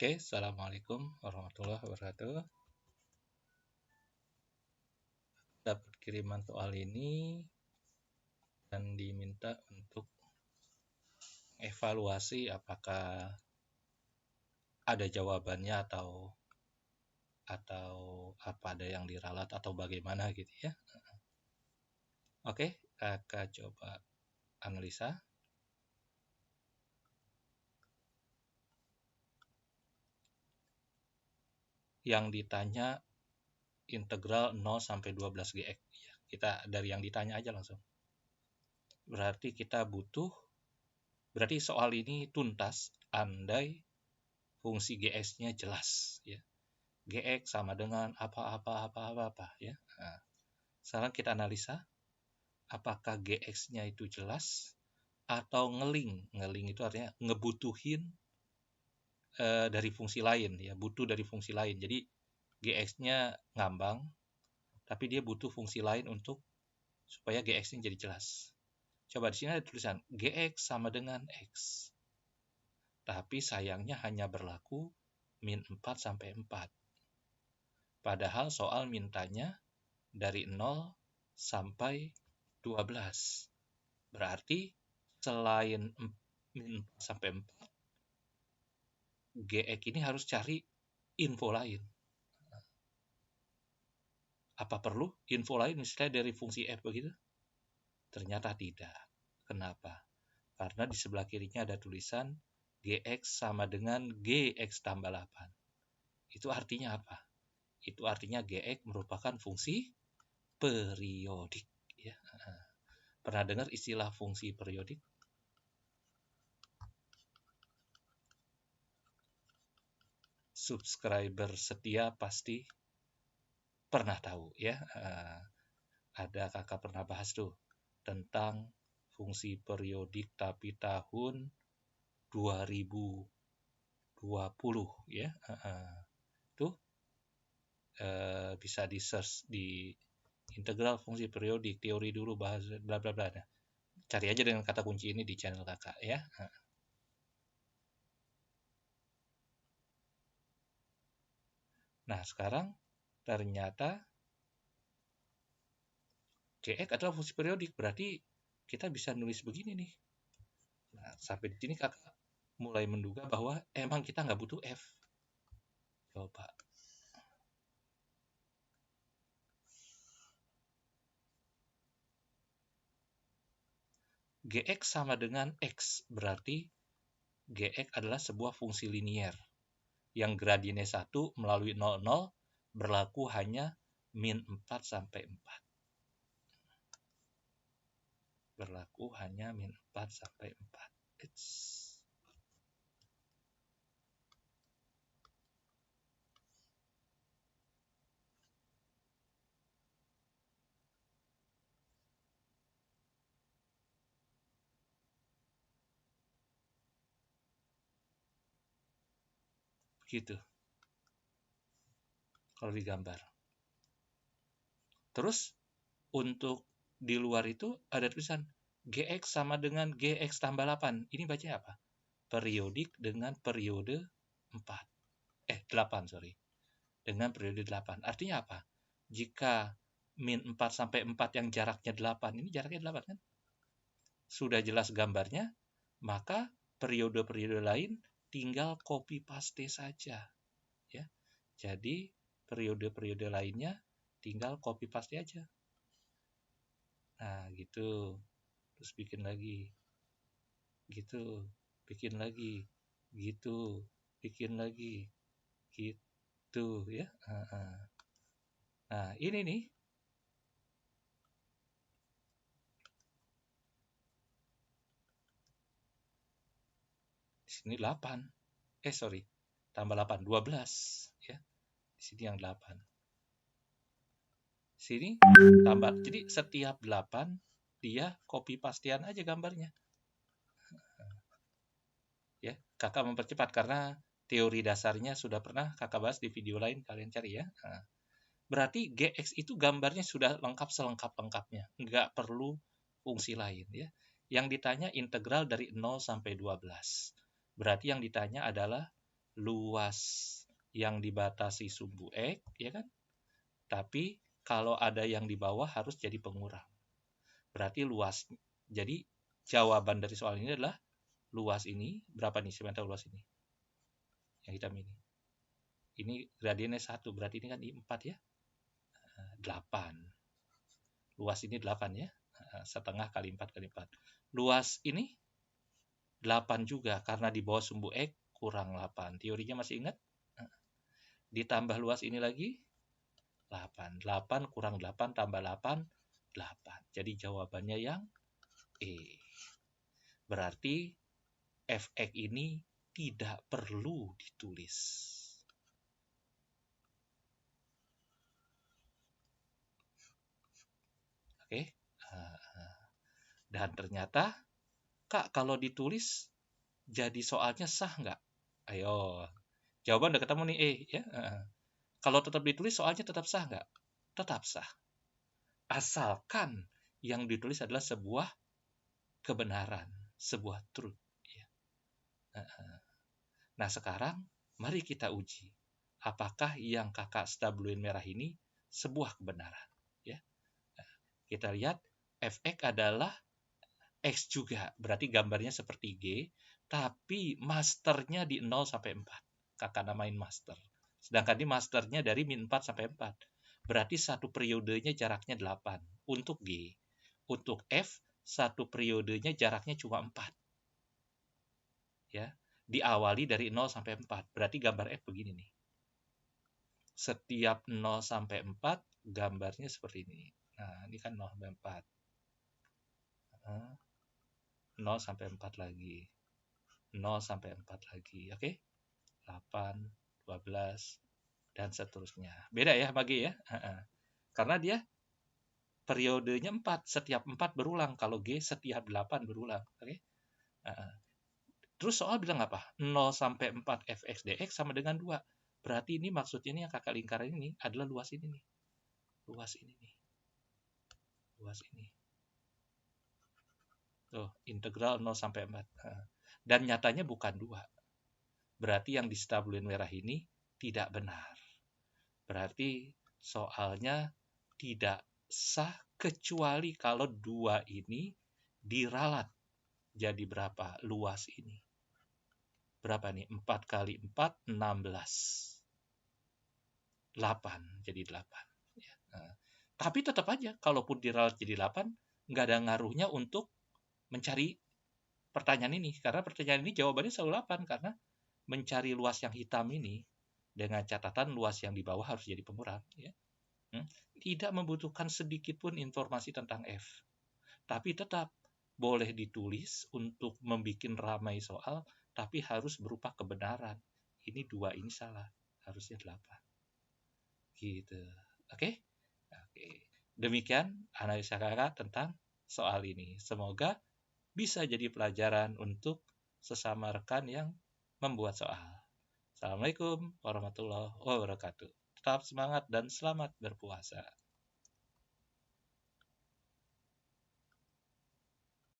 Oke, Assalamualaikum warahmatullahi wabarakatuh. Dapat kiriman soal ini dan diminta untuk evaluasi apakah ada jawabannya atau apa ada yang diralat atau bagaimana gitu ya. Oke, kakak coba analisa. Yang ditanya integral 0 sampai 12 GX. Kita dari yang ditanya aja langsung. Berarti soal ini tuntas andai fungsi GX-nya jelas ya. GX sama dengan apa ya. Nah, sekarang kita analisa apakah GX-nya itu jelas atau ngeling. Ngeling itu artinya ngebutuhin dari fungsi lain ya, butuh dari fungsi lain. Jadi GX-nya ngambang tapi dia butuh fungsi lain untuk supaya GX-nya jadi jelas. Coba di sini ada tulisan GX sama dengan X. Tapi sayangnya hanya berlaku min 4 sampai 4. Padahal soal mintanya dari 0 sampai 12. Berarti selain min 4 sampai 4, GX ini harus cari info lain. Apa perlu info lain misalnya dari fungsi f begitu? Ternyata tidak. Kenapa? Karena di sebelah kirinya ada tulisan GX sama dengan GX tambah 8. Itu artinya apa? Itu artinya GX merupakan fungsi periodik. Ya. Pernah dengar istilah fungsi periodik? Subscriber setia pasti pernah tahu ya. Ada kakak pernah bahas tuh tentang fungsi periodik tapi tahun 2020 ya. Tuh bisa di search di integral fungsi periodik teori dulu bahas bla bla bla. Cari aja dengan kata kunci ini di channel kakak ya. Nah, sekarang ternyata GX adalah fungsi periodik, berarti kita bisa nulis begini nih. Nah, sampai di sini kakak mulai menduga bahwa emang kita nggak butuh F. Coba. GX sama dengan X, berarti GX adalah sebuah fungsi linier yang gradiennya 1 melalui 0, 0 berlaku hanya min 4 sampai 4. Berlaku hanya min 4 sampai 4. Gitu. Kalau digambar. Terus untuk di luar itu ada tulisan GX sama dengan GX tambah 8. Ini bacanya apa? Periodik dengan periode 8, dengan periode 8. Artinya apa? Jika min 4 sampai 4 yang jaraknya 8, ini jaraknya 8 kan? Sudah jelas gambarnya, maka periode-periode lain tinggal copy paste saja. Ya. Jadi periode-periode lainnya tinggal copy paste aja. Nah, gitu. Terus bikin lagi. Gitu. Bikin lagi. Gitu. Bikin lagi. Gitu ya. Nah, ini nih. Di sini 8. Tambah 8, 12 ya. Di sini yang 8. Sini tambah. Jadi setiap 8 dia copy pastean aja gambarnya. Ya, kakak mempercepat karena teori dasarnya sudah pernah kakak bahas di video lain, kalian cari ya. Nah, berarti GX itu gambarnya sudah lengkap selengkap-lengkapnya, nggak perlu fungsi lain ya. Yang ditanya integral dari 0 sampai 12. Berarti yang ditanya adalah luas yang dibatasi sumbu X, ya kan? Tapi kalau ada yang di bawah harus jadi pengurang. Berarti luas. Jadi jawaban dari soal ini adalah luas ini, berapa nih segmental luas ini? Yang hitam ini. Ini gradiennya 1, berarti ini kan 4 ya. 8. Luas ini 8 ya. Setengah kali 4 kali 4. Luas ini 8 juga, karena di bawah sumbu X kurang 8. Teorinya masih ingat? Ditambah luas ini lagi 8. 8 kurang 8 tambah 8, 8. Jadi jawabannya yang E. Berarti Fx ini tidak perlu ditulis. Oke. Dan ternyata, Kak, kalau ditulis jadi soalnya sah nggak? Ayo, jawaban udah ketemu nih E ya. Kalau tetap ditulis soalnya tetap sah nggak? Tetap sah. Asalkan yang ditulis adalah sebuah kebenaran, sebuah truth. Ya. Nah sekarang mari kita uji apakah yang kakak stabluin merah ini sebuah kebenaran. Ya. Kita lihat Fx adalah X juga, berarti gambarnya seperti G, tapi masternya di 0 sampai 4. Kakak namain master. Sedangkan ini masternya dari min 4 sampai 4. Berarti satu periodenya jaraknya 8 untuk G. Untuk F, satu periodenya jaraknya cuma 4. Ya, diawali dari 0 sampai 4. Berarti gambar F begini nih. Setiap 0 sampai 4, gambarnya seperti ini. Nah, ini kan 0 sampai 4. 0 sampai 4 lagi. 0 sampai 4 lagi. Oke? 8, 12, dan seterusnya. Beda ya bagi ya. Karena dia periodenya 4. Setiap 4 berulang. Kalau G setiap 8 berulang. Oke? Terus soal bilang apa? 0 sampai 4 Fx dx sama dengan 2. Berarti ini maksudnya ini yang kakak lingkaran ini adalah luas ini nih. Luas ini nih. Luas ini. Tuh, integral 0 sampai 4. Dan nyatanya bukan 2. Berarti yang di stabluin merah ini tidak benar. Berarti soalnya tidak sah kecuali kalau 2 ini diralat. Jadi berapa luas ini? Berapa nih? 4 kali 4, 16. 8, jadi 8. Ya. Tapi tetap aja, kalaupun diralat jadi 8, nggak ada ngaruhnya untuk mencari pertanyaan ini. Karena pertanyaan ini jawabannya selalu 8, karena mencari luas yang hitam ini, dengan catatan luas yang di bawah harus jadi pengurang. Ya. Tidak membutuhkan sedikit pun informasi tentang F. Tapi tetap boleh ditulis untuk membuat ramai soal, tapi harus berupa kebenaran. Ini 2 ini salah, harusnya 8. Gitu. Oke? Oke. Demikian analisa kakak tentang soal ini. Semoga bisa jadi pelajaran untuk sesama rekan yang membuat soal. Assalamualaikum warahmatullahi wabarakatuh. Tetap semangat dan selamat berpuasa.